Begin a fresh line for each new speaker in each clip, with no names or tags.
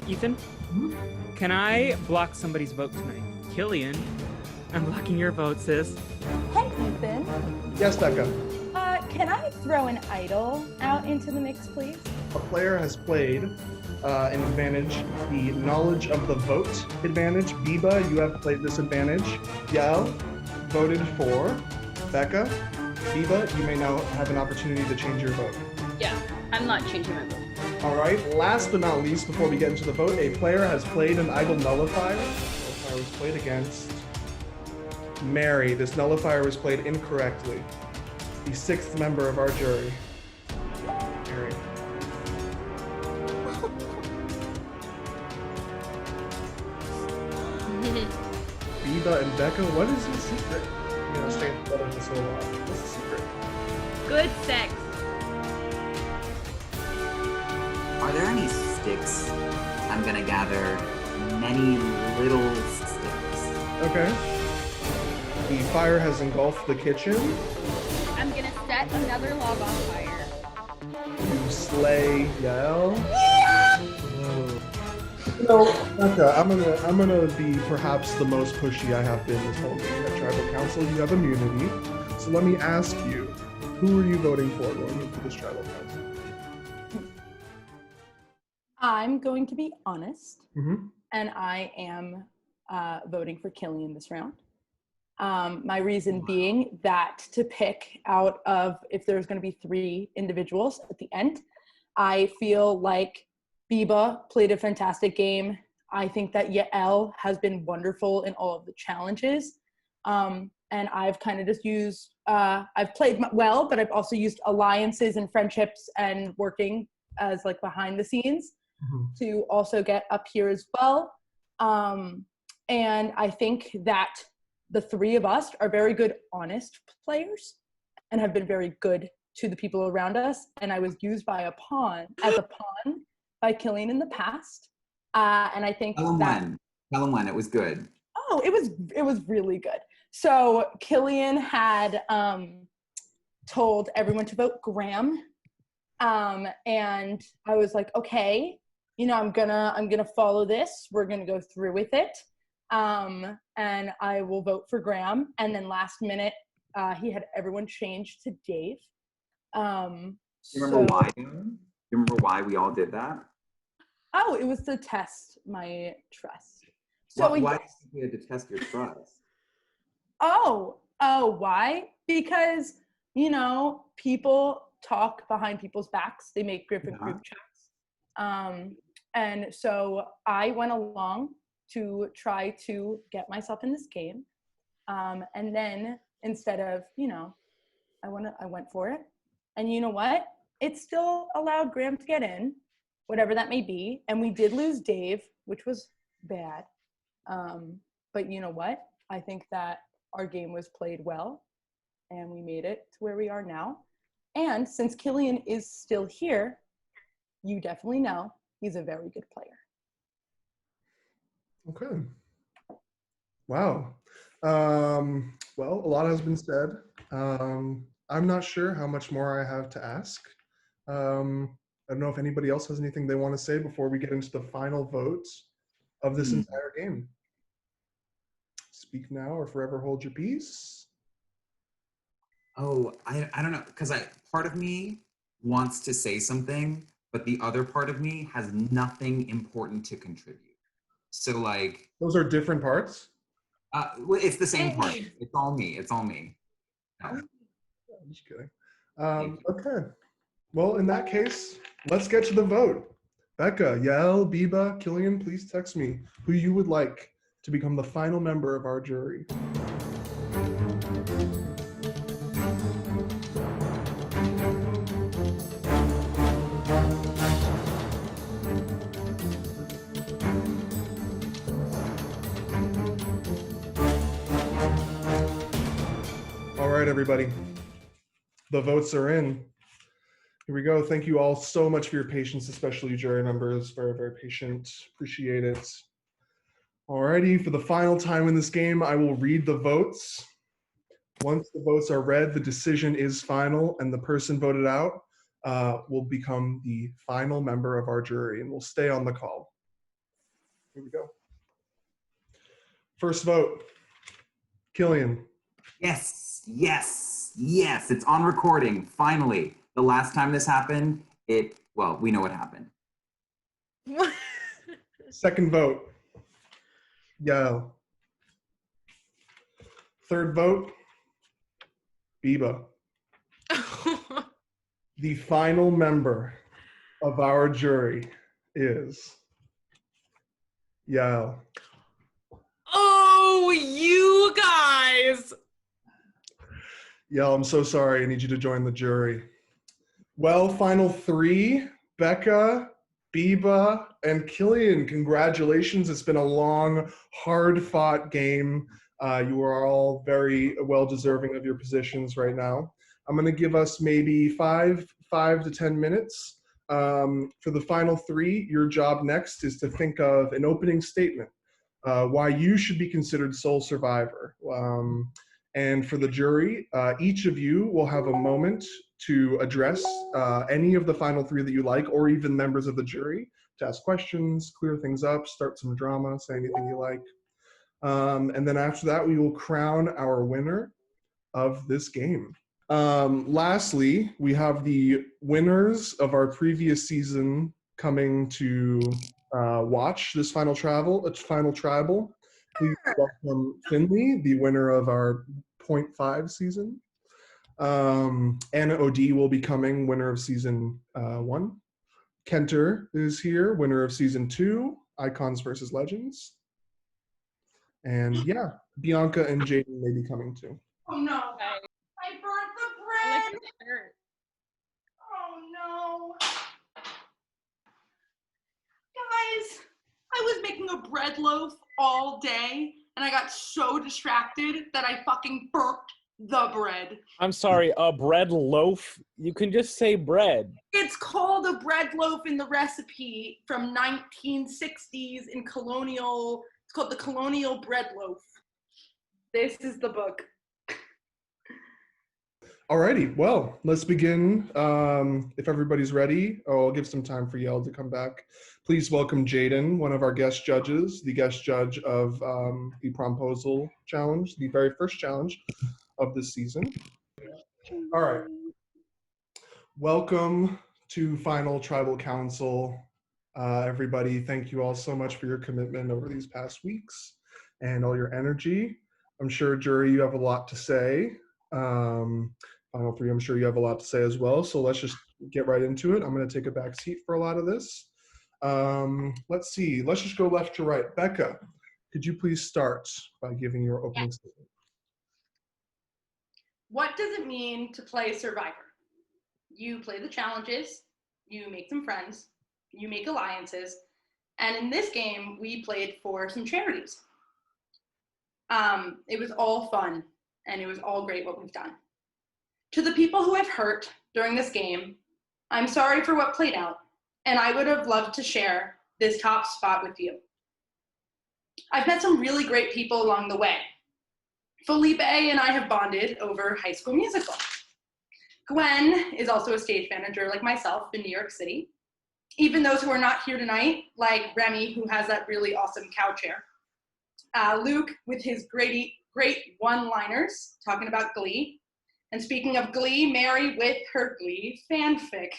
Ethan, can I block somebody's vote tonight? Killian, I'm blocking your vote, sis.
Hey, Ethan.
Yes, Becca.
Can I throw an idol out into the mix, please?
A player has played an advantage, the knowledge of the vote advantage. Biba, you have played this advantage. Yael voted for Becca. Biba, you may now have an opportunity to change your vote.
Yeah, I'm not changing my vote.
All right, last but not least, before we get into the vote, a player has played an idol nullifier. Nullifier was played against Mary. This nullifier was played incorrectly. The sixth member of our jury, Mary. Biba and Becca, what is the secret? You know, staying together for so long. What's the secret?
Good sex.
Are there any sticks? I'm gonna gather many little sticks.
Okay. The fire has engulfed the kitchen.
I'm gonna set another log on fire.
You slay Yael. You know, Becca, I'm gonna be perhaps the most pushy I have been this whole game. At Tribal Council, you have immunity. So let me ask you, who are you voting for going into this Tribal Council?
I'm going to be honest,
Mm-hmm.
and I am voting for Killian this round. My reason being that to pick out of, if there's going to be 3 individuals at the end, I feel like Biba played a fantastic game. I think that Yael has been wonderful in all of the challenges. And I've kind of just used, I've played well, but I've also used alliances and friendships and working as like behind the scenes to also get up here as well. And I think that the 3 of us are very good, honest players and have been very good to the people around us. And I was used as a pawn by Killian in the past. And I think
Tell him when. It was good.
Oh, it was really good. So Killian had told everyone to vote Graham. And I was like, okay, you know, I'm gonna follow this. We're gonna go through with it. And I will vote for Graham. And then last minute, he had everyone change to Dave.
You remember why? You remember why we all did that?
Oh, it was to test my trust. So
Why did you had to test your trust?
Oh, why? Because, you know, people talk behind people's backs. They make group chats. And so I went along to try to get myself in this game. And then instead of, you know, I went for it. And you know what? It still allowed Graham to get in, whatever that may be. And we did lose Dave, which was bad. But you know what? I think that our game was played well and we made it to where we are now. And since Killian is still here, you definitely know he's a very good player.
Okay. Wow. Well, a lot has been said. I'm not sure how much more I have to ask. I don't know if anybody else has anything they want to say before we get into the final votes of this entire game. Speak now or forever hold your peace.
Oh, I don't know, because part of me wants to say something, but the other part of me has nothing important to contribute. So like,
those are different parts?
Well, it's the same part. It's all me. No.
I'm just kidding. Okay. Well, in that case, let's get to the vote. Becca, Yael, Biba, Killian, please text me who you would like to become the final member of our jury. All right, everybody. The votes are in. Here we go. Thank you all so much for your patience, especially jury members. Very, very patient. Appreciate it. Alrighty, for the final time in this game, I will read the votes. Once the votes are read, the decision is final, and the person voted out will become the final member of our jury and will stay on the call. Here we go. First vote, Killian.
Yes, yes, yes. It's on recording, finally. The last time this happened, we know what happened.
Second vote, Yael. Third vote, Biba. The final member of our jury is Yael.
Oh, you guys.
Yael, I'm so sorry. I need you to join the jury. Well, final three, Becca, Biba, and Killian. Congratulations. It's been a long, hard-fought game. You are all very well-deserving of your positions right now. I'm going to give us maybe five to 10 minutes. For the final three, your job next is to think of an opening statement, why you should be considered sole survivor. And for the jury, each of you will have a moment to address any of the final three that you like, or even members of the jury, to ask questions, clear things up, start some drama, say anything you like. And then after that, we will crown our winner of this game. Lastly, we have the winners of our previous season coming to watch this final tribal. Please welcome Finley, the winner of our 0.5 season. Anna O'D will be coming, winner of season 1. Kenter is here, winner of season 2, Icons versus Legends. And yeah, Bianca and Jaden may be coming too.
Oh no, I burnt the
I
bread.
like your shirt.
Oh no. Guys, I was making a bread loaf all day and I got so distracted that I fucking burnt the bread.
I'm sorry, a bread loaf? You can just say bread.
It's called a bread loaf in the recipe from 1960s in colonial, it's called the colonial bread loaf. This is the book.
Alrighty, well, let's begin. If everybody's ready, I'll give some time for Yael to come back. Please welcome Jaden, one of our guest judges, the guest judge of the Promposal Challenge, the very first challenge of this season. All right. Welcome to Final Tribal Council. Everybody, thank you all so much for your commitment over these past weeks and all your energy. I'm sure, jury, you have a lot to say. Final three, I'm sure you have a lot to say as well. So let's just get right into it. I'm going to take a back seat for a lot of this. Let's see. Let's just go left to right. Becca, could you please start by giving your opening statement?
What does it mean to play Survivor? You play the challenges, you make some friends, you make alliances, and in this game, we played for some charities. It was all fun, and it was all great what we've done. To the people who I've hurt during this game, I'm sorry for what played out, and I would have loved to share this top spot with you. I've met some really great people along the way. Felipe and I have bonded over High School Musical. Gwen is also a stage manager like myself in New York City. Even those who are not here tonight, like Remy, who has that really awesome cow chair. Luke with his great one-liners talking about Glee. And speaking of Glee, Mary with her Glee fanfic.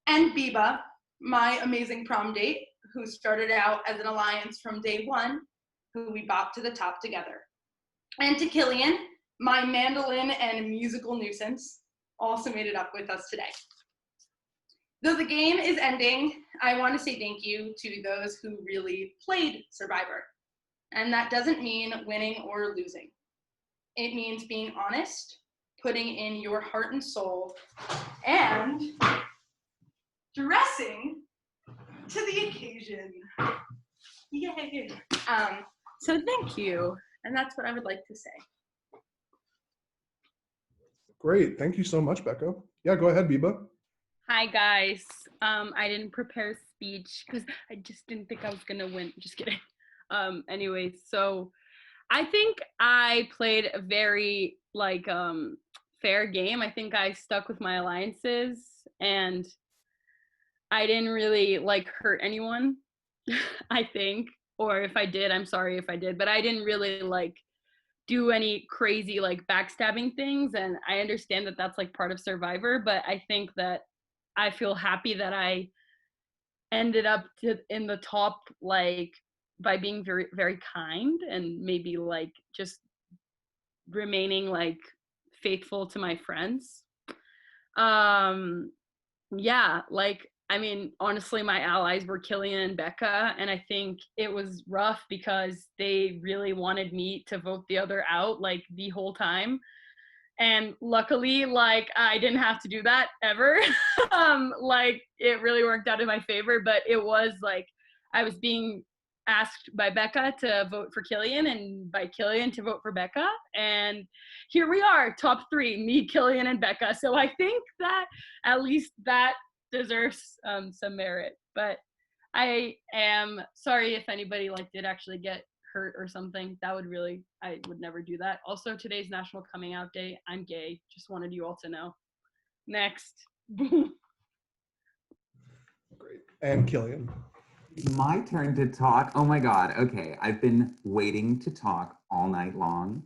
And Biba, my amazing prom date, who started out as an alliance from day one, who we bopped to the top together. And to Killian, my mandolin and musical nuisance, also made it up with us today. Though the game is ending, I want to say thank you to those who really played Survivor. And that doesn't mean winning or losing. It means being honest, putting in your heart and soul, and dressing to the occasion. Yay. So thank you. And that's what I would like to say.
Great. Thank you so much, Becca. Yeah, go ahead, Biba.
Hi guys. I didn't prepare a speech because I just didn't think I was gonna win. Just kidding. Anyways, so I think I played a very fair game. I think I stuck with my alliances and I didn't really hurt anyone. I think. Or if I did, I'm sorry if I did. But I didn't really like do any crazy like backstabbing things, and I understand that that's like part of Survivor, but I think that I feel happy that I ended up in the top, like by being very very kind and maybe like just remaining like faithful to my friends. Yeah, like I mean, honestly, my allies were Killian and Becca, and I think it was rough because they really wanted me to vote the other out like the whole time. And luckily, like I didn't have to do that ever. Like it really worked out in my favor, but it was like I was being asked by Becca to vote for Killian and by Killian to vote for Becca. And here we are, top three, me, Killian, and Becca. So I think that at least that deserves some merit. But I am sorry if anybody like did actually get hurt or something. That would really, I would never do that. Also, today's National Coming Out Day. I'm gay. Just wanted you all to know. Next.
Great. And Killian.
My turn to talk. Oh my God. Okay. I've been waiting to talk all night long.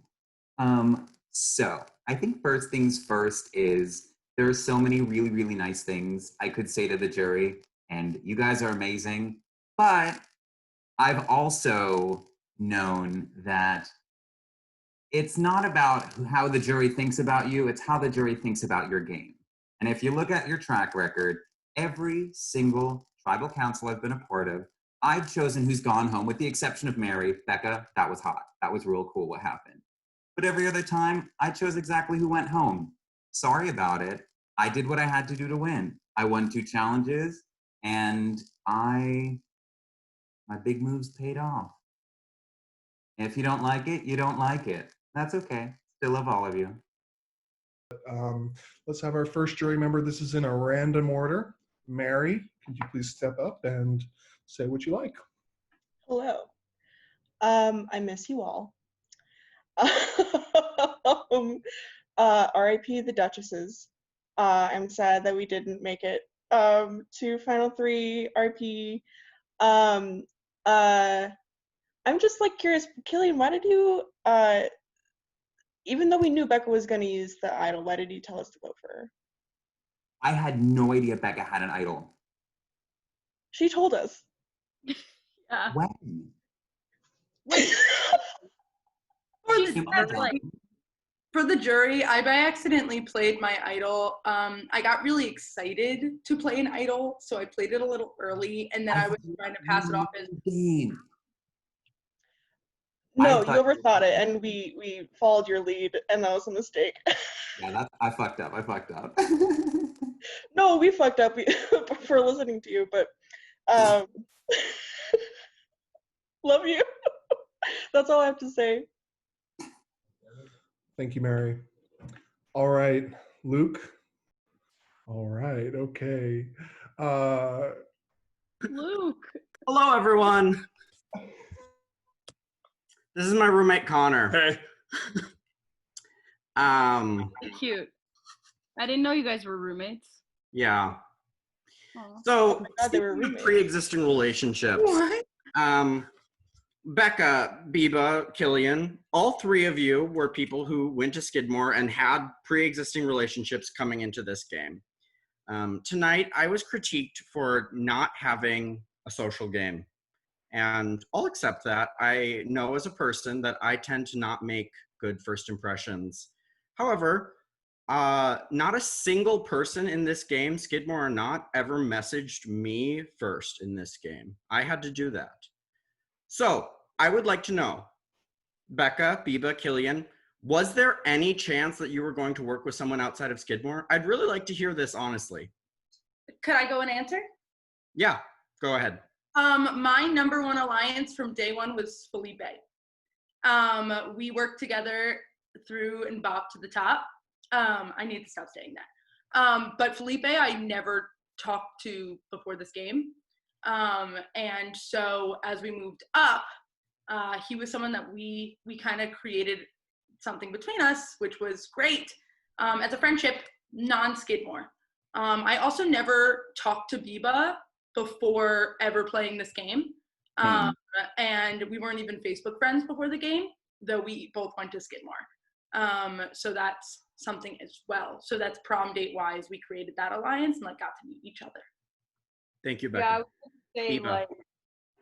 So I think first things first is there are so many really, really nice things I could say to the jury, and you guys are amazing. But I've also known that it's not about how the jury thinks about you, it's how the jury thinks about your game. And if you look at your track record, every single tribal council I've been a part of, I've chosen who's gone home, with the exception of Mary. Becca, that was hot. That was real cool what happened. But every other time, I chose exactly who went home. Sorry about it. I did what I had to do to win. I won 2 challenges, and my big moves paid off. If you don't like it, you don't like it. That's okay. Still love all of you.
Let's have our first jury member. This is in a random order. Mary, could you please step up and say what you like?
Hello. I miss you all. RIP the Duchesses. I'm sad that we didn't make it to Final 3 RP. I'm just like curious, Killian, why did you, even though we knew Becca was going to use the idol, why did you tell us to vote for her?
I had no idea Becca had an idol.
She told us.
Yeah.
When?
For the jury, I by accidentally played my idol. I got really excited to play an idol, so I played it a little early, and then I was trying to pass it off as
game.
No, you overthought it, and we followed your lead, and that was a mistake.
Yeah, I fucked up.
No, we fucked up for listening to you, but love you. That's all I have to say.
Thank you, Mary. All right, Luke. All right, okay.
Luke.
Hello, everyone. This is my roommate, Connor.
Hey.
Cute. I didn't know you guys were roommates.
Yeah.
Aw.
So,
God, they were
speaking of
roommates.
pre-existing relationships, Becca, Biba, Killian, all 3 of you were people who went to Skidmore and had pre-existing relationships coming into this game. Tonight, I was critiqued for not having a social game. And I'll accept that. I know as a person that I tend to not make good first impressions. However, not a single person in this game, Skidmore or not, ever messaged me first in this game. I had to do that. So I would like to know, Becca, Biba, Killian, was there any chance that you were going to work with someone outside of Skidmore? I'd really like to hear this honestly.
Could I go and answer?
Yeah, go ahead.
My number one alliance from day one was Felipe. We worked together through and bop to the top. I need to stop saying that. But Felipe, I never talked to before this game. And so as we moved up, he was someone that we kind of created something between us, which was great as a friendship, non-Skidmore. I also never talked to Biba before ever playing this game. And we weren't even Facebook friends before the game, though we both went to Skidmore. So that's something as well. So that's prom date wise, we created that alliance and like got to meet each other.
Thank you,
Yeah,
Becca.
I was gonna say
Eva.
like,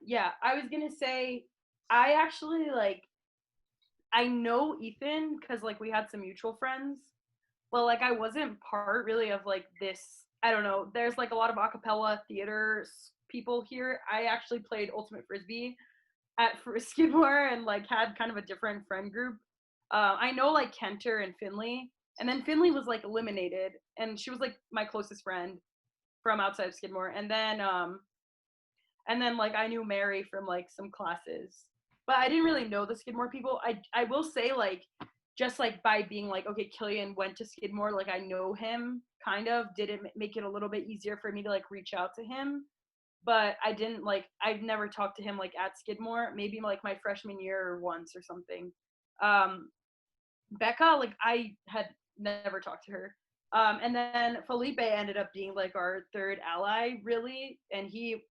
yeah, I was gonna say, I actually like, I know Ethan because like we had some mutual friends, but like I wasn't part really of like this. I don't know. There's like a lot of a cappella theater people here. I actually played Ultimate Frisbee at Skidmore and like had kind of a different friend group. I know like Kenter and Finley, and then Finley was like eliminated, and she was like my closest friend from outside of Skidmore, and then like I knew Mary from like some classes, but I didn't really know the Skidmore people. I will say like just like by being like, okay, Killian went to Skidmore, like I know him kind of, did it make it a little bit easier for me to like reach out to him. But I didn't like, I've never talked to him like at Skidmore, maybe like my freshman year once or something. Becca, like I had never talked to her. And then Felipe ended up being like our third ally, really. And he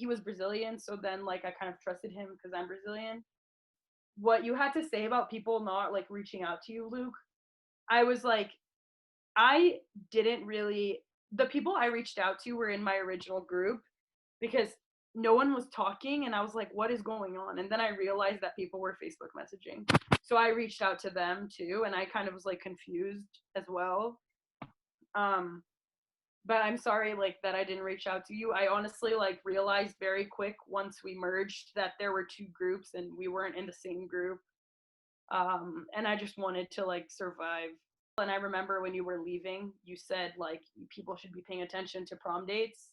was Brazilian, so then like I kind of trusted him because I'm Brazilian. What you had to say about people not like reaching out to you, Luke, I was like, I didn't really, the people I reached out to were in my original group because no one was talking and I was like, what is going on? And then I realized that people were Facebook messaging. So I reached out to them too, and I kind of was like confused as well. But I'm sorry like that I didn't reach out to you. I honestly like realized very quick once we merged that there were two groups and we weren't in the same group. And I just wanted to like survive. And I remember when you were leaving, you said like people should be paying attention to prom dates.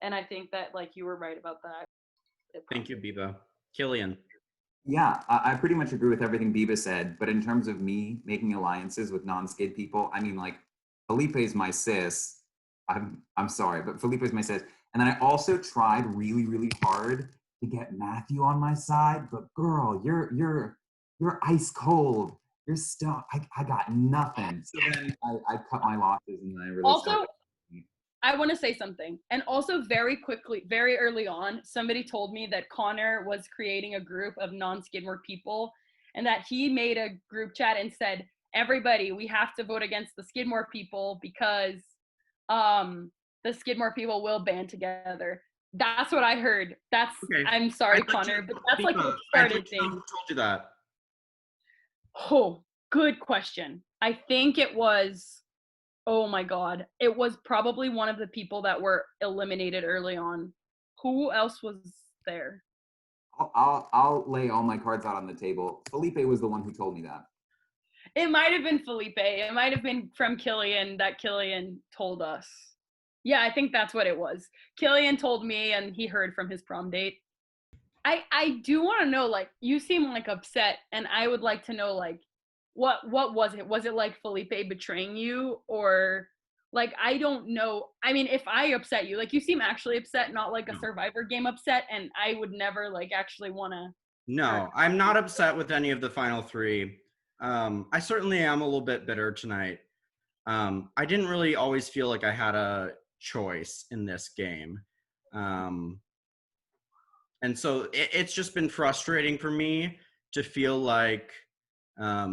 And I think that like you were right about that.
Thank you, Biba. Killian.
Yeah, I pretty much agree with everything Biba said, but in terms of me making alliances with non-skid people, I mean, like, Felipe's my sis. I'm sorry, but Felipe's my sis. And then I also tried really, really hard to get Matthew on my side, but girl, you're ice cold. You're stuck. I got nothing. So then I cut my losses and then I really
Also, I want to say something. And also very quickly, very early on, somebody told me that Connor was creating a group of non-Skidmore people and that he made a group chat and said, everybody, we have to vote against the Skidmore people because the Skidmore people will band together. That's what I heard. That's,
okay.
I'm sorry, Connor, but that's like what started things.
Who told you that?
Oh, good question. I think it was, oh my God. It was probably one of the people that were eliminated early on. Who else was there?
I'll lay all my cards out on the table. Felipe was the one who told me that.
It might have been Felipe. It might have been from Killian that Killian told us. Yeah, I think that's what it was. Killian told me and he heard from his prom date. I do want to know, like, you seem like upset and I would like to know, like, what was it? Was it like Felipe betraying you or like, I don't know. I mean, if I upset you, like you seem actually upset, not like a Survivor game upset. And I would never like actually want to.
No, I'm not upset with any of the final three. I certainly am a little bit bitter tonight. I didn't really always feel like I had a choice in this game. And so it's just been frustrating for me to feel like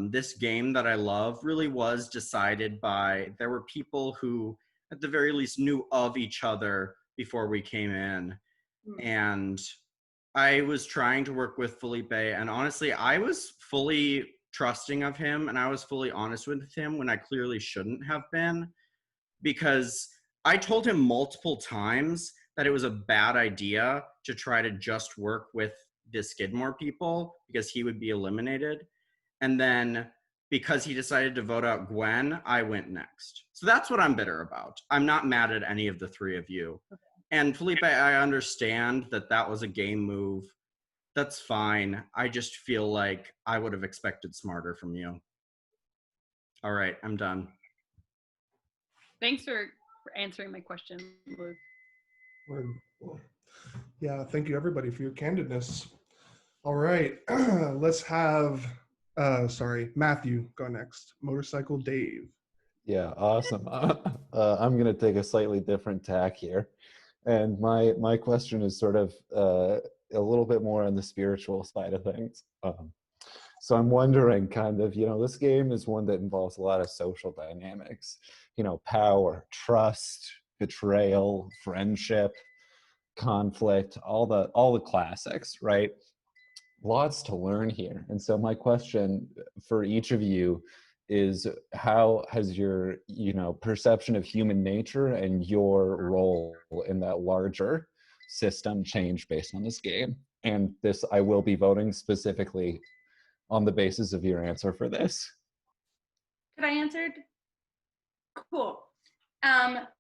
this game that I love really was decided by, there were people who at the very least knew of each other before we came in. And I was trying to work with Felipe, and honestly, I was fully trusting of him and I was fully honest with him when I clearly shouldn't have been, because I told him multiple times that it was a bad idea to try to just work with the Skidmore people because he would be eliminated. And then because he decided to vote out Gwen, I went next. So that's what I'm bitter about. I'm not mad at any of the three of you. Okay. And Felipe, I understand that that was a game move. That's fine. I just feel like I would have expected smarter from you. All right, I'm done.
Thanks for answering my question, Luke.
Yeah, thank you everybody for your candidness. All right, let's have, Matthew go next. Motorcycle Dave.
Yeah, awesome. I'm going to take a slightly different tack here. And my question is sort of a little bit more on the spiritual side of things. So I'm wondering kind of, this game is one that involves a lot of social dynamics, power, trust, betrayal, friendship, conflict, all the classics, right? Lots to learn here. And so my question for each of you is, how has your, perception of human nature and your role in that larger system changed based on this game? And this, I will be voting specifically on the basis of your answer for this.
Could I answer? Cool.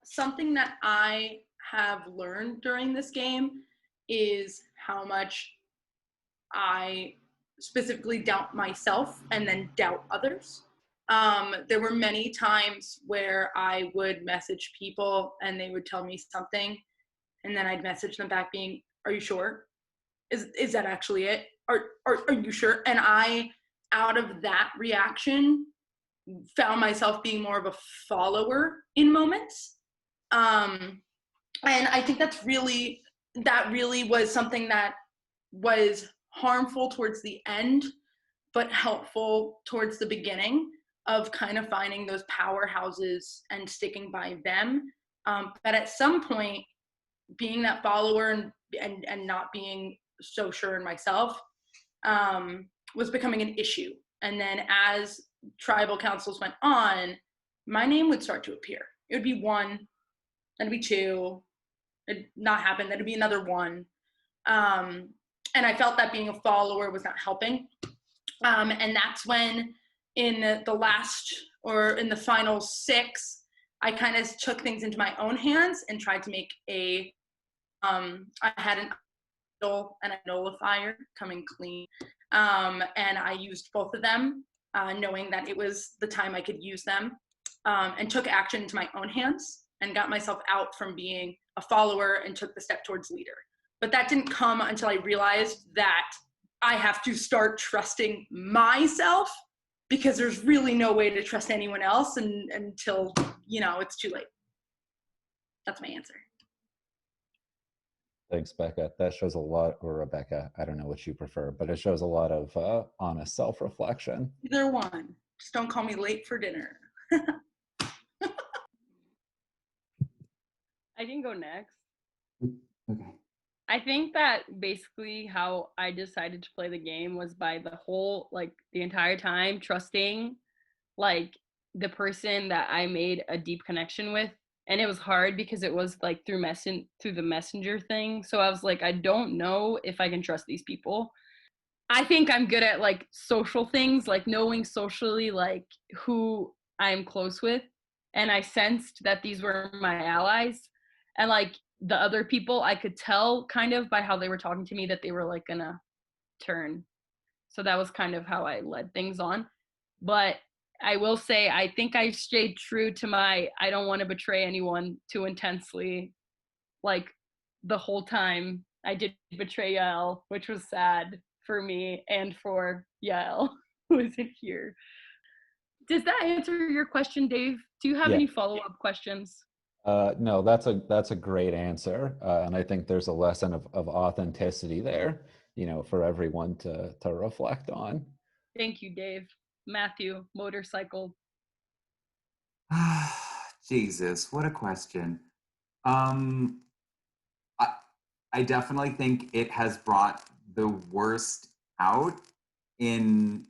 Something that I have learned during this game is how much I specifically doubt myself and then doubt others. There were many times where I would message people and they would tell me something, and then I'd message them back being, "Are you sure? Is that actually it? Are you sure?" And I, out of that reaction, found myself being more of a follower in moments. And I think that really was something that was harmful towards the end, but helpful towards the beginning of kind of finding those powerhouses and sticking by them. But at some point, being that follower and not being so sure in myself was becoming an issue. And then as tribal councils went on, my name would start to appear. It would be one, then it'd be two, it'd not happen, then it'd be another one. And I felt that being a follower was not helping. And that's when in the final 6, I kind of took things into my own hands and tried to make I had an idol and a nullifier coming clean. And I used both of them, knowing that it was the time I could use them, and took action into my own hands and got myself out from being a follower and took the step towards leader. But that didn't come until I realized that I have to start trusting myself, because there's really no way to trust anyone else until, it's too late. That's my answer.
Thanks, Becca. That shows a lot, or Rebecca, I don't know what you prefer, but it shows a lot of honest self-reflection.
Either one. Just don't call me late for dinner.
I can go next.
Okay.
I think that basically how I decided to play the game was by the entire time trusting the person that I made a deep connection with. And it was hard because it was through the messenger thing. So I was like, I don't know if I can trust these people. I think I'm good at social things, knowing socially who I'm close with. And I sensed that these were my allies. And the other people, I could tell kind of by how they were talking to me that they were gonna turn. So that was kind of how I led things on. But I will say, I think I stayed true to my, I don't want to betray anyone too intensely. The whole time I did betray Yael, which was sad for me and for Yael, who isn't here. Does that answer your question, Dave? Do you have any follow-up questions?
No, that's a great answer. And I think there's a lesson of authenticity there, for everyone to reflect on.
Thank you, Dave. Matthew, motorcycle.
Jesus, what a question. I definitely think it has brought the worst out in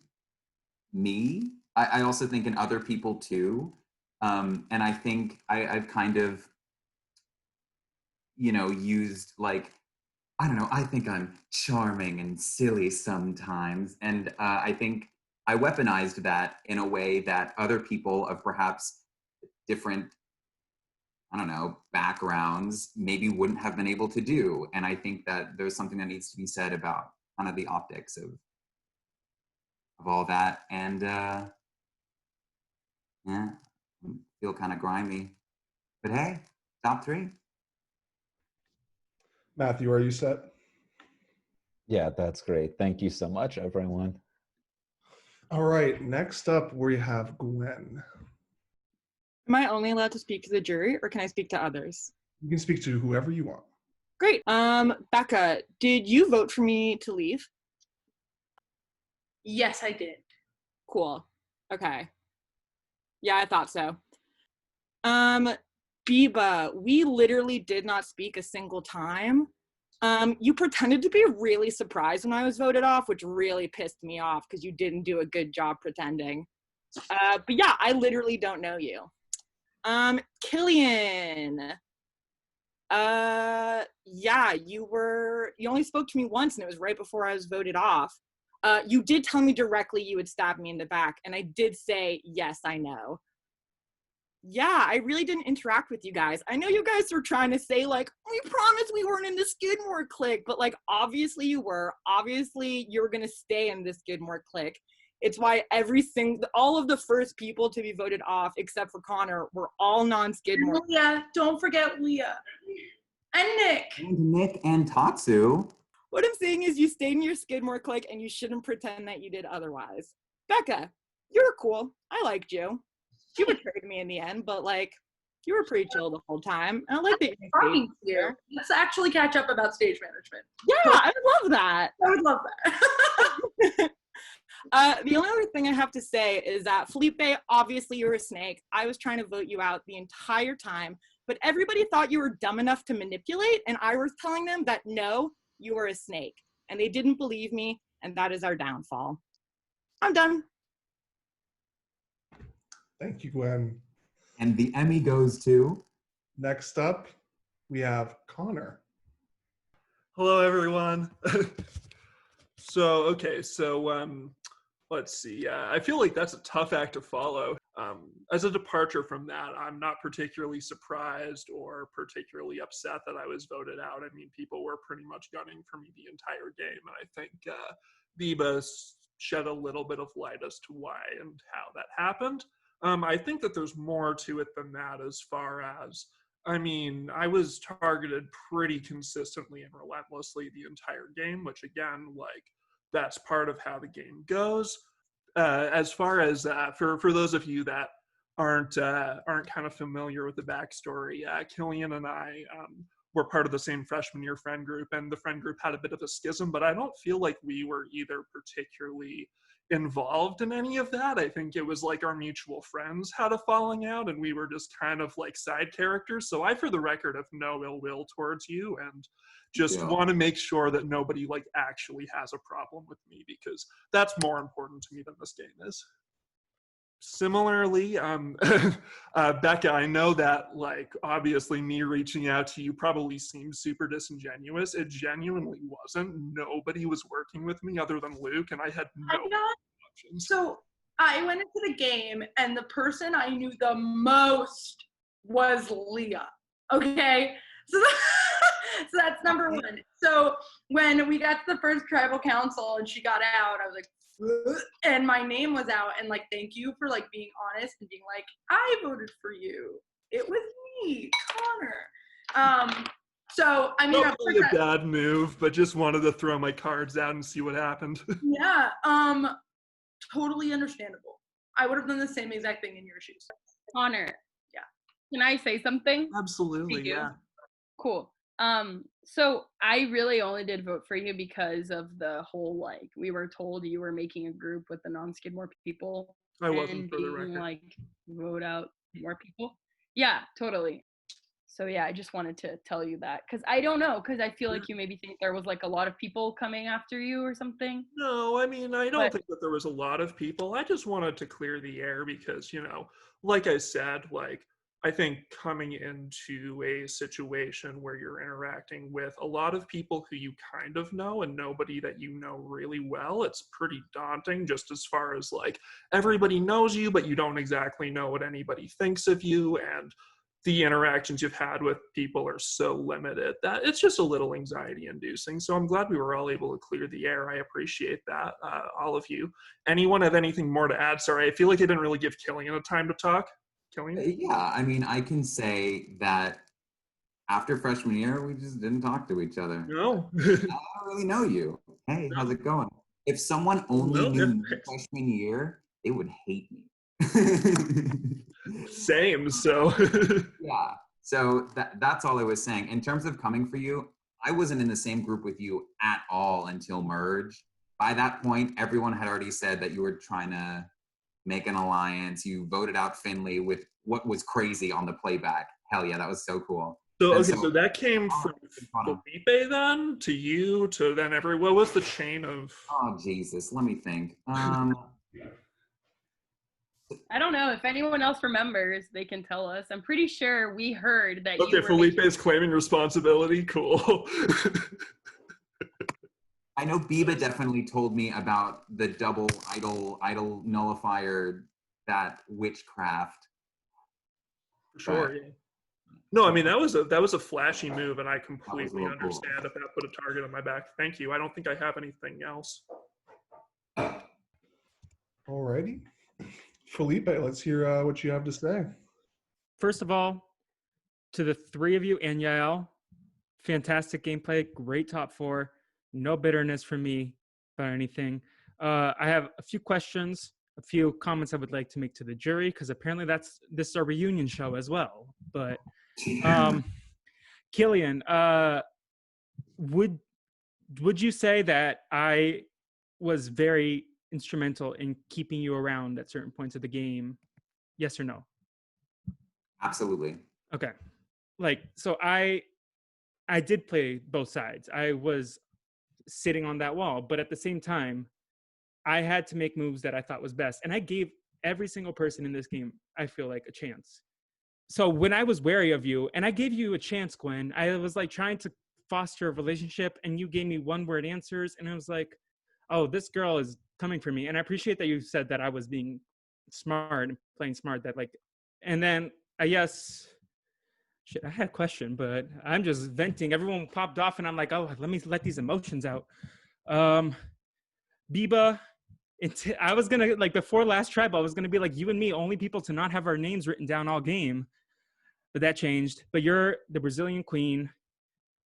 me. I also think in other people too. And I think I've kind of, used I don't know, I think I'm charming and silly sometimes. And I think I weaponized that in a way that other people of perhaps different, I don't know, backgrounds maybe wouldn't have been able to do. And I think that there's something that needs to be said about kind of the optics of all that. And yeah, I feel kind of grimy. But hey, top 3.
Matthew, are you set?
Yeah, that's great. Thank you so much, everyone.
All right, next up we have Gwen.
Am I only allowed to speak to the jury, or can I speak to others?
You can speak to whoever you want.
Great. Becca, did you vote for me to leave?
Yes, I did.
Cool. Okay. Yeah, I thought so. Biba, we literally did not speak a single time. You pretended to be really surprised when I was voted off, which really pissed me off because you didn't do a good job pretending. But yeah, I literally don't know you. Killian. Yeah, you only spoke to me once and it was right before I was voted off. You did tell me directly you would stab me in the back, and I did say, yes, I know. Yeah, I really didn't interact with you guys. I know you guys were trying to say, like, we promised we weren't in the Skidmore clique, but, like, obviously you were. Obviously you're gonna stay in the Skidmore clique. It's why all of the first people to be voted off, except for Connor, were all non-Skidmore.
Leah, don't forget Leah. And Nick.
And Nick and Tatsu.
What I'm saying is you stayed in your Skidmore clique and you shouldn't pretend that you did otherwise. Becca, you were cool. I liked you. You betrayed me in the end, but like, you were pretty chill the whole time. I like that you
Talking to you. Let's actually catch up about stage management.
Yeah, I love that.
I would love that.
The only other thing I have to say is that Felipe, obviously you're a snake. I was trying to vote you out the entire time, but everybody thought you were dumb enough to manipulate, and I was telling them that no, you were a snake. And they didn't believe me, and that is our downfall. I'm done.
Thank you, Gwen.
And the Emmy goes to...
Next up, we have Connor.
Hello, everyone. So let's see. I feel like that's a tough act to follow. As a departure from that, I'm not particularly surprised or particularly upset that I was voted out. I mean, people were pretty much gunning for me the entire game, and I think Biba shed a little bit of light as to why and how that happened. I think that there's more to it than that as far as, I mean, I was targeted pretty consistently and relentlessly the entire game, which again, like, that's part of how the game goes. As far as for those of you that aren't kind of familiar with the backstory, Killian and I were part of the same freshman year friend group, and the friend group had a bit of a schism, but I don't feel like we were either particularly involved in any of that. I think it was like our mutual friends had a falling out and we were just kind of like side characters. So I, for the record, have no ill will towards you and just want to make sure that nobody like actually has a problem with me, because that's more important to me than this game is. Similarly, Becca, I know that like obviously me reaching out to you probably seemed super disingenuous. It genuinely wasn't. Nobody was working with me other than Luke, and I had no options.
So I went into the game, and the person I knew the most was Leah. Okay, so that's number one. So when we got to the first tribal council and she got out, I was like, and my name was out, and like, thank you for like being honest and being like, I voted for you. It was me, Connor. So I mean,
not really a bad move, but just wanted to throw my cards out and see what happened.
Yeah, totally understandable. I would have done the same exact thing in your shoes. Connor, yeah. Can I say something?
Absolutely, yeah.
Cool. So I really only did vote for you because of the whole, like, we were told you were making a group with the non-Skidmore people.
I wasn't, for the record.
Like, vote out more people. Yeah, totally. So yeah, I just wanted to tell you that, because I don't know, because I feel like you maybe think there was like a lot of people coming after you or something.
No, I mean, I don't think that there was a lot of people. I just wanted to clear the air because, you know, like I said, like, I think coming into a situation where you're interacting with a lot of people who you kind of know and nobody that you know really well, it's pretty daunting, just as far as like everybody knows you, but you don't exactly know what anybody thinks of you, and the interactions you've had with people are so limited that it's just a little anxiety inducing. So I'm glad we were all able to clear the air. I appreciate that, all of you. Anyone have anything more to add? Sorry, I feel like I didn't really give Killian a time to talk.
Yeah, I mean, I can say that after freshman year, we just didn't talk to each other.
No.
I don't really know you. Hey, how's it going? If someone only knew me freshman year, they would hate me.
Same, so.
Yeah, so that's all I was saying. In terms of coming for you, I wasn't in the same group with you at all until merge. By that point, everyone had already said that you were trying to make an alliance. You voted out Finley with what was crazy on the playback. Hell yeah, that was so cool.
So
And
okay, so that came from Felipe then to you to then every. What was the chain of?
Oh Jesus, let me think.
I don't know if anyone else remembers. They can tell us. I'm pretty sure we heard that
Okay,
you were.
Felipe is claiming responsibility. Cool.
I know Biba definitely told me about the double idol nullifier, that witchcraft.
For sure. Yeah. No, I mean that was a flashy move, and I completely understand if that put a target on my back. Thank you. I don't think I have anything else.
Alrighty. Felipe, let's hear what you have to say.
First of all, to the three of you and Yael, fantastic gameplay, great top four. No bitterness from me about anything. I have a few questions, a few comments I would like to make to the jury, because apparently this is a reunion show as well. But Killian, would you say that I was very instrumental in keeping you around at certain points of the game? Yes or no?
Absolutely.
Okay. So I did play both sides. I was sitting on that wall, but at the same time, I had to make moves that I thought was best. And I gave every single person in this game, I feel like, a chance. So when I was wary of you, and I gave you a chance, Gwen, I was like trying to foster a relationship, and you gave me one-word answers, and I was like, oh, this girl is coming for me. And I appreciate that you said that I was being smart and playing smart, and then I guess, shit, I had a question, but I'm just venting. Everyone popped off, and I'm like, oh, let me let these emotions out. Biba, I was gonna, like, before last tribe, I was gonna be like, you and me, only people to not have our names written down all game, but that changed. But you're the Brazilian queen.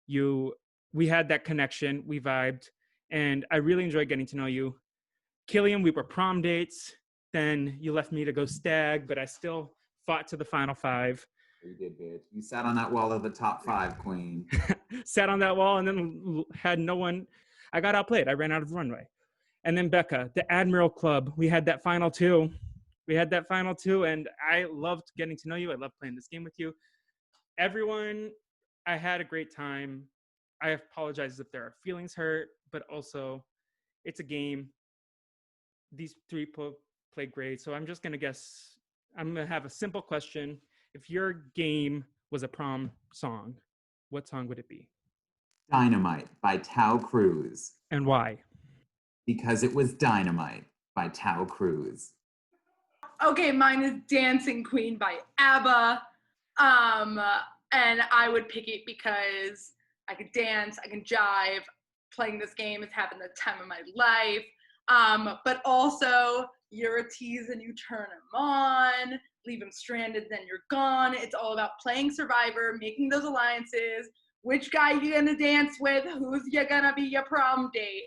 We had that connection, we vibed, and I really enjoyed getting to know you. Killian, we were prom dates. Then you left me to go stag, but I still fought to the final five.
You did, bitch. You sat on that wall of the top five, queen.
Sat on that wall and then had no one. I got outplayed. I ran out of runway. And then Becca, the Admiral Club, we had that final two. And I loved getting to know you. I loved playing this game with you. Everyone, I had a great time. I apologize if there are feelings hurt, but also it's a game. These three played great. So I'm just going to guess. I'm going to have a simple question. If your game was a prom song, what song would it be?
Dynamite by Tao Cruz.
And why?
Because it was Dynamite by Tao Cruz.
Okay, mine is Dancing Queen by ABBA. And I would pick it because I could dance, I can jive. Playing this game is having the time of my life. But also, you're a tease and you turn him on, leave him stranded, then you're gone. It's all about playing Survivor, making those alliances. Which guy you gonna dance with? Who's you gonna be your prom date?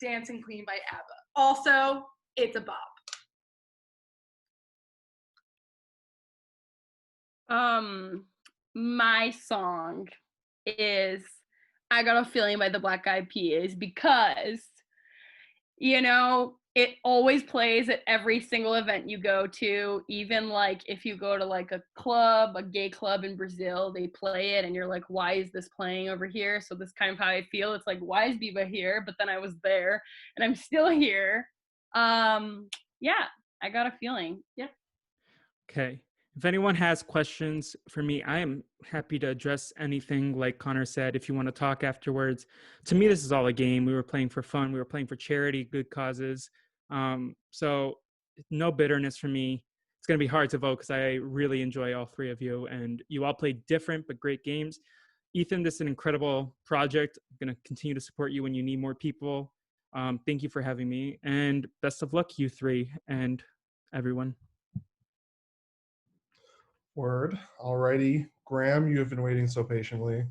Dancing Queen by ABBA. Also, it's a bop.
My song is I Got a Feeling by the Black Eyed Peas because, it always plays at every single event you go to. Even like if you go to like a club, a gay club in Brazil, they play it and you're like, why is this playing over here? So this is kind of how I feel. It's like, why is Biba here? But then I was there and I'm still here. Yeah, I Got a Feeling. Yeah.
Okay. If anyone has questions for me, I am happy to address anything. Like Connor said, if you want to talk afterwards. To me, this is all a game. We were playing for fun. We were playing for charity, good causes. So no bitterness for me. It's going to be hard to vote because I really enjoy all three of you. And you all play different but great games. Ethan, this is an incredible project. I'm going to continue to support you when you need more people. Thank you for having me. And best of luck, you three and everyone.
Word. Alrighty. Graham, you have been waiting so patiently.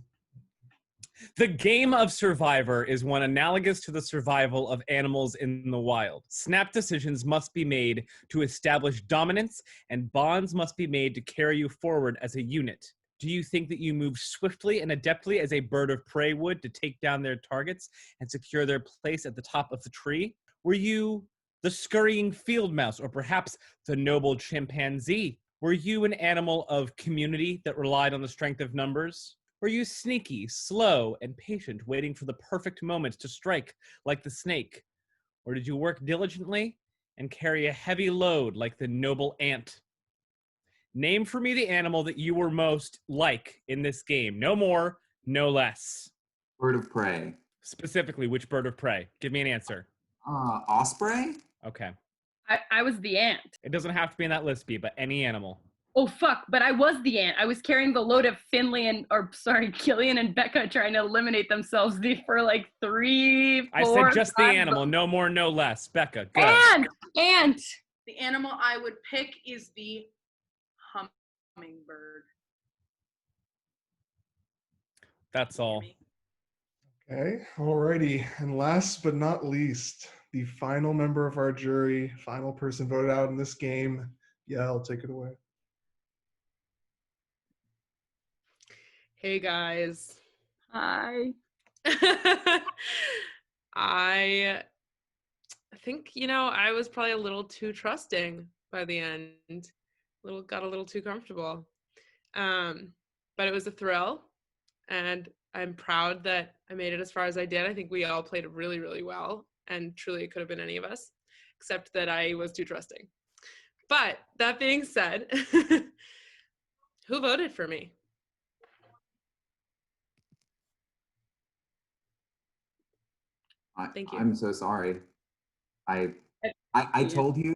The game of Survivor is one analogous to the survival of animals in the wild. Snap decisions must be made to establish dominance, and bonds must be made to carry you forward as a unit. Do you think that you moved swiftly and adeptly as a bird of prey would to take down their targets and secure their place at the top of the tree? Were you the scurrying field mouse, or perhaps the noble chimpanzee? Were you an animal of community that relied on the strength of numbers? Were you sneaky, slow, and patient, waiting for the perfect moment to strike like the snake? Or did you work diligently and carry a heavy load like the noble ant? Name for me the animal that you were most like in this game. No more, no less.
Bird of prey.
Specifically, which bird of prey? Give me an answer.
Osprey?
Okay.
I was the ant.
It doesn't have to be in that list, B, but any animal.
Oh fuck, but I was the ant. I was carrying the load of Killian and Becca trying to eliminate themselves for like 3, 4.
I said just the
5
animal. No more, no less. Becca, go.
Ant.
The animal I would pick is the hummingbird.
That's all.
Okay, alrighty. And last but not least, the final member of our jury, final person voted out in this game. Yeah, I'll take it away.
Hey guys.
Hi.
I think, I was probably a little too trusting by the end. Got a little too comfortable. But it was a thrill, and I'm proud that I made it as far as I did. I think we all played really, really well, and truly it could have been any of us, except that I was too trusting. But that being said, who voted for me? Thank you.
I'm so sorry. I told you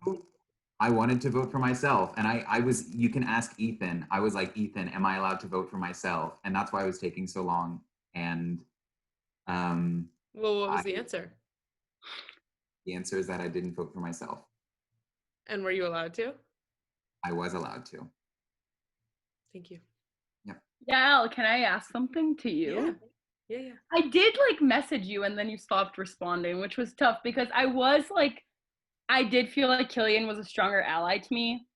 I wanted to vote for myself, and you can ask Ethan. I was like, Ethan, am I allowed to vote for myself? And that's why it was taking so long. And
well, what was the answer?
The answer is that I didn't vote for myself.
And were you allowed to?
I was allowed to.
Thank you.
Yep.
Yael, can I ask something to you?
Yeah.
I did message you and then you stopped responding, which was tough because I did feel like Killian was a stronger ally to me,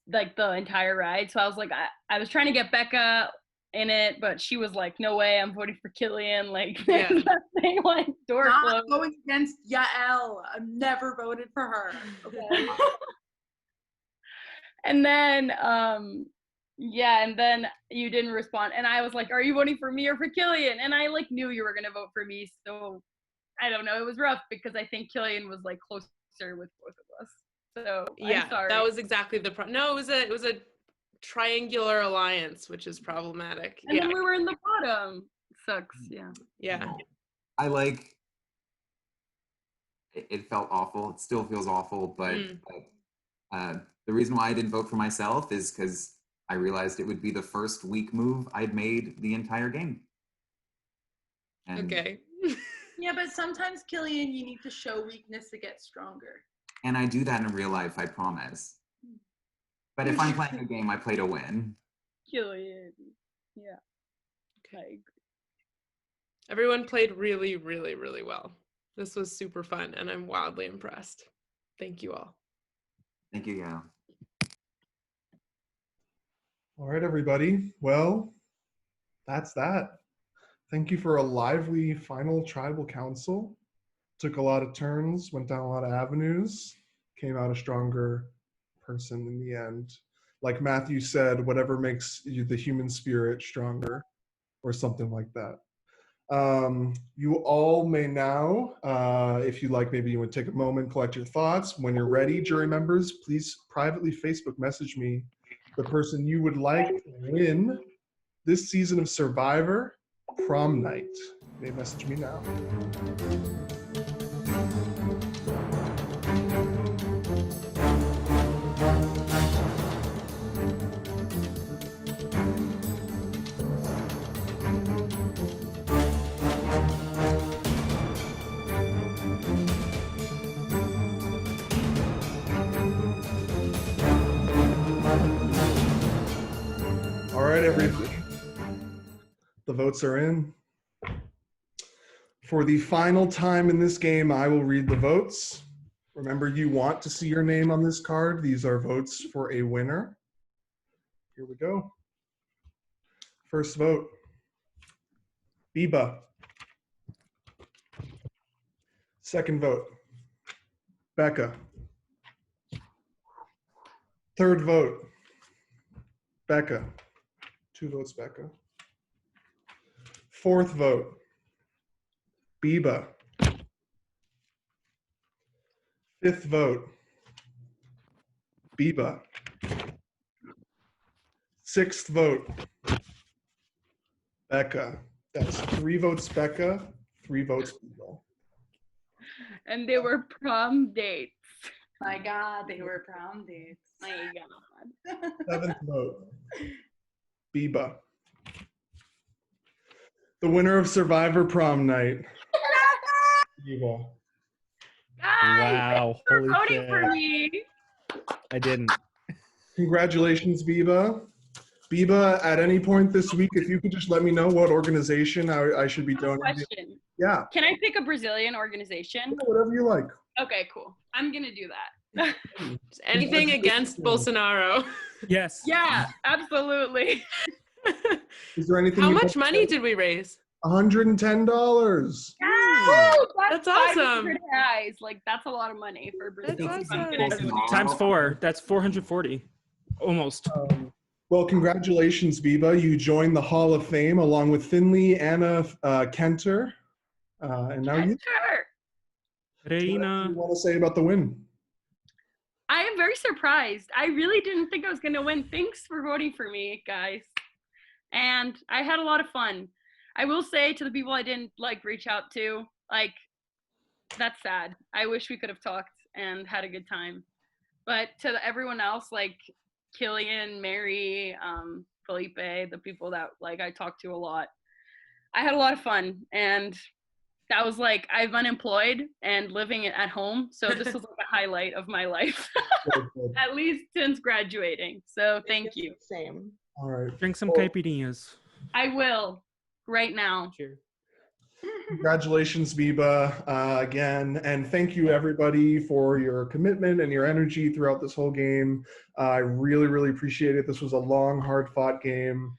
like the entire ride. So I was like, I was trying to get Becca in it, but she was like, no way, I'm voting for Killian. That thing door
Not
closed.
going against Yael. I've never voted for her. Okay.
And then, and then you didn't respond. And I was like, are you voting for me or for Killian? And I knew you were going to vote for me. So I don't know. It was rough because I think Killian was closer with both of us. So
yeah,
I'm sorry.
That was exactly the problem. No, it was a triangular alliance, which is problematic.
And then we were in the bottom. Sucks.
Yeah.
It felt awful. It still feels awful, but the reason why I didn't vote for myself is because I realized it would be the first weak move I'd made the entire game. And
okay.
Yeah, but sometimes, Killian, you need to show weakness to get stronger.
And I do that in real life, I promise. But if I'm playing a game, I play to win.
Killian. Yeah.
Okay. I agree. Everyone played really, really, really well. This was super fun, and I'm wildly impressed. Thank you all.
Thank you, Yael.
All right, everybody. Well, that's that. Thank you for a lively final tribal council. Took a lot of turns, went down a lot of avenues, came out a stronger person in the end. Like Matthew said, whatever makes the human spirit stronger, or something like that. You all may now, if you like, maybe you would take a moment, collect your thoughts. When you're ready, jury members, please privately Facebook message me the person you would like to win this season of Survivor Prom Night. They message me now. All right, everybody. The votes are in. For the final time in this game, I will read the votes. Remember, you want to see your name on this card. These are votes for a winner. Here we go. First vote, Biba. Second vote, Becca. Third vote, Becca. 2 votes, Becca. Fourth vote, Biba. Fifth vote, Biba. Sixth vote, Becca. That's 3 votes, Becca. 3 votes, Biba.
And they were prom dates.
My God, they were prom dates.
My God.
Seventh vote, Biba. The winner of Survivor Prom Night, Biba.
Guys,
Wow,
thanks for
holy
voting for
shit.
me.
I didn't.
Congratulations, Biba. Biba, at any point this week, if you could just let me know what organization I should be
I have a
donating.
question.
Yeah,
Can I pick a Brazilian organization?
whatever you like.
Okay, cool. I'm gonna do that.
Anything against Bolsonaro?
Yes.
Yeah, absolutely.
Is there anything?
How
you
much
want to
money
say?
did we raise?
$110.
Woo,
That's awesome.
500 reais. Like that's a lot of money for Brazil.
That's
I'm
awesome.
gonna do it.
Times 4. That's 440. Almost.
Well, congratulations, Biba. You joined the Hall of Fame along with Finley, Anna Kenter. And now you.
Sure.
What do
Reina.
you want to say about the win?
I am very surprised. I really didn't think I was gonna win. Thanks for voting for me, guys. And I had a lot of fun. I will say to the people I didn't like reach out to, like, that's sad. I wish we could have talked and had a good time. But to everyone else, like Killian, Mary, Felipe, the people that like I talked to a lot, I had a lot of fun. And that was like, I'm unemployed and living at home. So this was like a highlight of my life, at least since graduating. So thank you.
Same.
All right.
Drink some
Well,
caipirinhas.
I will right now.
Cheers.
Congratulations, Biba, again. And thank you, everybody, for your commitment and your energy throughout this whole game. I really, really appreciate it. This was a long, hard-fought game.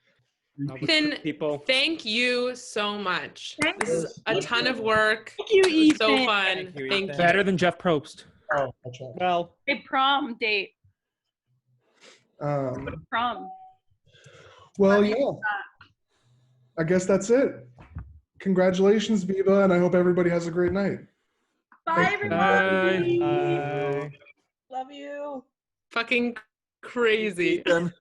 Ethan,
People.
thank you so much.
Thank
This is a ton of work.
Thank you,
It was so
Ethan.
fun.
Thank you,
Thank
Ethan.
you.
Better than Jeff Probst.
Oh, that's right.
Well,
A prom date.
Um,
Prom.
well, yeah. I guess that's it. Congratulations, Biba, and I hope everybody has a great night.
Bye,
Thank you.
everybody.
bye.
Love you.
Fucking crazy.
Ethan.